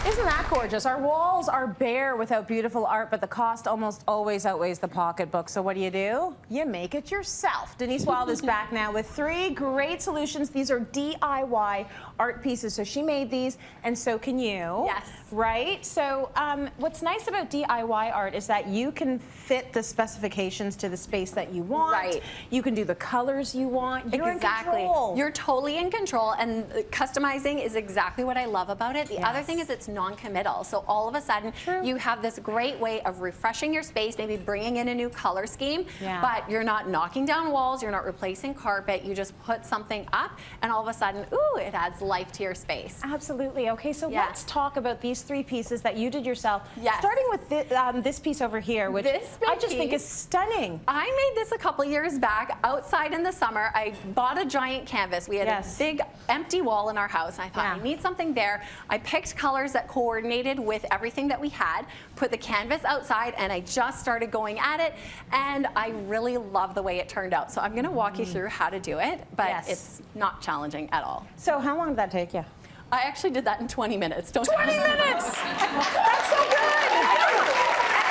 Isn't that gorgeous? Our walls are bare without beautiful art, but the cost almost always outweighs the pocketbook. So what do? You make it yourself. Denise Wild is back now with 3 great solutions. These are DIY art pieces. So she made these, and so can you. Yes. Right? So what's nice about DIY art is that you can fit the specifications to the space that you want. Right. You can do the colors you want. You're exactly. in control. You're totally in control, and customizing is exactly what I love about it. The other thing is it's non-committal. So all of a sudden, you have this great way of refreshing your space, maybe bringing in a new color scheme, but you're not knocking down walls, you're not replacing carpet, you just put something up, and all of a sudden, ooh, it adds life to your space. Absolutely. Okay, so let's talk about these 3 pieces that you did yourself. Yes. Starting with this piece over here, which I just think is stunning. I made this a couple years back outside in the summer. I bought a giant canvas. We had a big empty wall in our house. I thought, I need something there. I picked colors that coordinated with everything that we had, put the canvas outside, and I just started going at it, and I really love the way it turned out. So I'm going to walk you through how to do it, but it's not challenging at all. So how long did that take you? I actually did that in 20 minutes. 20 minutes! That's so good!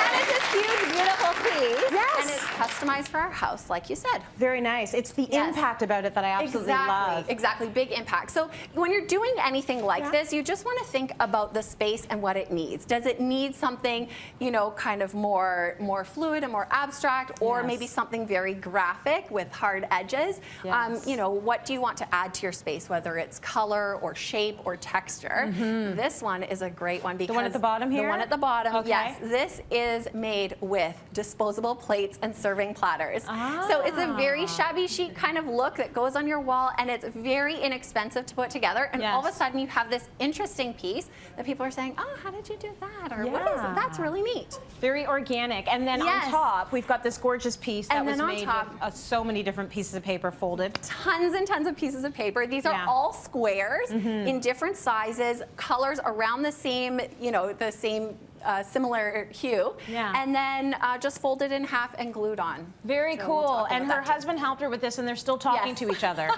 And it's this huge, beautiful piece. Yes. And it's customized for our house, like you said. Very nice. It's the impact about it that I absolutely love. Exactly, big impact. So when you're doing anything like this, you just want to think about the space and what it needs. Does it need something, you know, kind of more fluid and more abstract, or maybe something very graphic with hard edges? You know, what do you want to add to your space, whether it's color or shape or texture? This one is a great one because the one at the bottom here? The one at the bottom, okay. Yes. This is made with disposable plates and serving platters. So it's a very shabby chic kind of look that goes on your wall, and it's very inexpensive to put together. And all of a sudden you have this interesting piece that people are saying, oh, how did you do that? Or what is it? That's really neat. Very organic. And then on top, we've got this gorgeous piece that was made with so many different pieces of paper folded. Tons and tons of pieces of paper. These are all squares in different sizes, colors around the same, you know, the same similar hue, and then just folded in half and glued on. Very cool. And her husband helped her with this, and they're still talking to each other.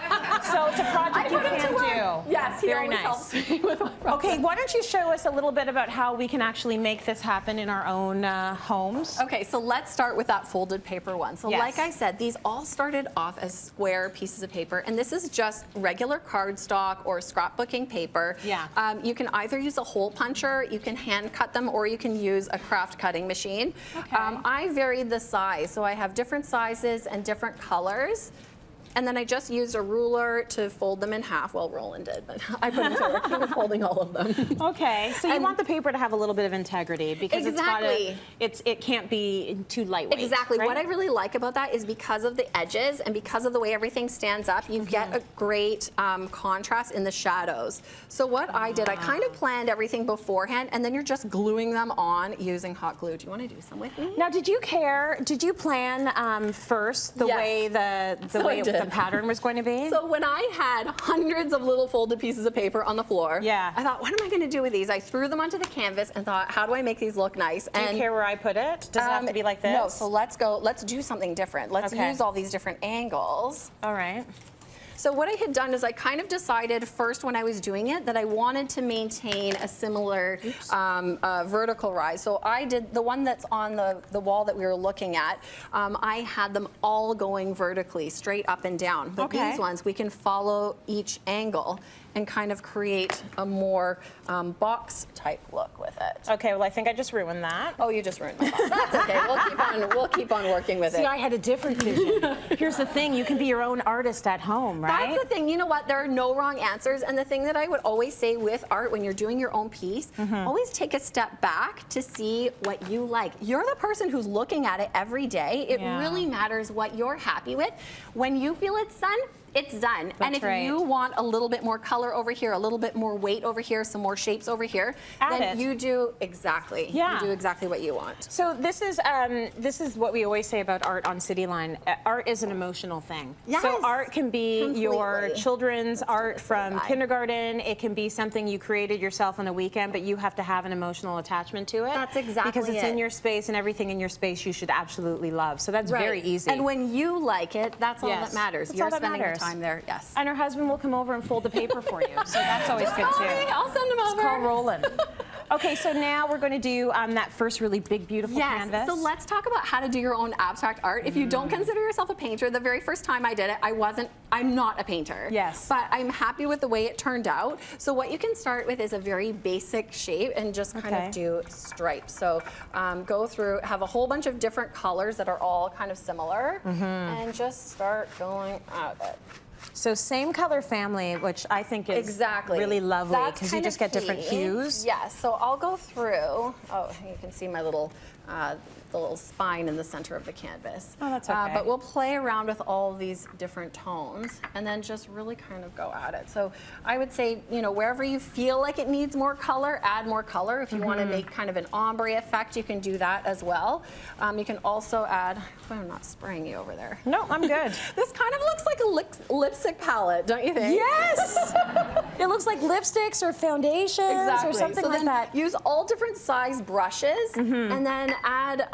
So it's a project you can do. Yes, very nice. Okay, why don't you show us a little bit about how we can actually make this happen in our own homes? Okay, so let's start with that folded paper one. So like I said, these all started off as square pieces of paper, and this is just regular cardstock or scrapbooking paper. You can either use a hole puncher, you can hand cut them, or you can use a craft cutting machine. I varied the size, so I have different sizes and different colors. And then I just used a ruler to fold them in half. Well, Roland did, but I put him to work. He was folding all of them. Okay, so you want the paper to have a little bit of integrity because it can't be too lightweight. Exactly. What I really like about that is because of the edges and because of the way everything stands up, you get a great contrast in the shadows. So what I did, I kind of planned everything beforehand, and then you're just gluing them on using hot glue. Do you want to do some with me? Now, did you plan first the way the pattern was going to be? So when I had hundreds of little folded pieces of paper on the floor, I thought, what am I going to do with these? I threw them onto the canvas and thought, how do I make these look nice? Do you care where I put it? Does it have to be like this? No, so let's do something different. Let's use all these different angles. All right. So what I had done is I kind of decided first when I was doing it that I wanted to maintain a similar vertical rise. So I did the one that's on the wall that we were looking at, I had them all going vertically, straight up and down. But these ones, we can follow each angle and kind of create a more box type look with it. Okay, well I think I just ruined that. Oh, you just ruined my box. That's okay. We'll keep on working with it. See, I had a different vision. Here's the thing, you can be your own artist at home, right? That's the thing. You know what? There are no wrong answers. And the thing that I would always say with art, when you're doing your own piece, always take a step back to see what you like. You're the person who's looking at it every day. It really matters what you're happy with. When you feel it's done, it's done. And if you want a little bit more color over here, a little bit more weight over here, some more shapes over here, then you do exactly. You do exactly what you want. So this is what we always say about art on Cityline. Art is an emotional thing. So art can be your children's art from kindergarten. It can be something you created yourself on a weekend, but you have to have an emotional attachment to it. That's exactly because it's in your space, and everything in your space you should absolutely love. So that's very easy. And when you like it, that's all that matters. You're spending your time there. And her husband will come over and fold the paper for you. So that's always good too. I'll send him over. Just call Roland. Okay, so now we're going to do that first really big, beautiful canvas. So let's talk about how to do your own abstract art. If you don't consider yourself a painter, the very first time I did it, I'm not a painter. Yes. But I'm happy with the way it turned out. So what you can start with is a very basic shape and just kind of do stripes. So go through, have a whole bunch of different colors that are all kind of similar, and just start going at it. So same color family, which I think is really lovely because you just get different hues. Yes, so I'll go through, oh, you can see my little, the little spine in the center of the canvas. Oh, that's okay. But we'll play around with all these different tones and then just really kind of go at it. So I would say, you know, wherever you feel like it needs more color, add more color. If you want to make kind of an ombre effect, you can do that as well. You can also add, I'm not spraying you over there. No, I'm good. This kind of looks like a lipstick palette, don't you think? Yes! It looks like lipsticks or foundations or something like that. Use all different size brushes and then add,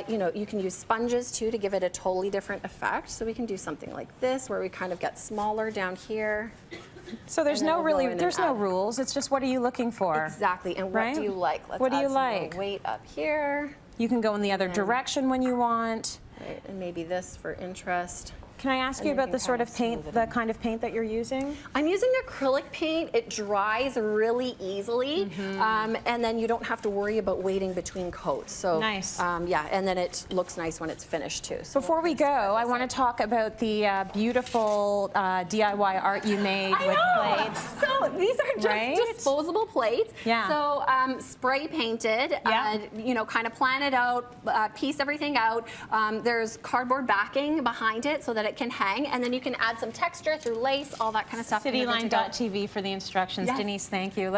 you know, you can use sponges too to give it a totally different effect. So we can do something like this where we kind of get smaller down here. So there's no rules. It's just what are you looking for? Exactly. And what do you like? Let's what do add you some like? more weight up here. You can go in the other direction when you want. Right, and maybe this for interest. Can I ask you about the sort of paint, the kind of paint that you're using? I'm using acrylic paint. It dries really easily, and then you don't have to worry about waiting between coats. So nice. Yeah, and then it looks nice when it's finished too. So before we go, I want to talk about the beautiful DIY art you made with plates. So these are just disposable plates. Yeah. So spray painted. You know, kind of plan it out, piece everything out. There's cardboard backing behind it so that it can hang, and then you can add some texture through lace, all that kind of stuff. Cityline.tv for the instructions. Yes. Denise, thank you.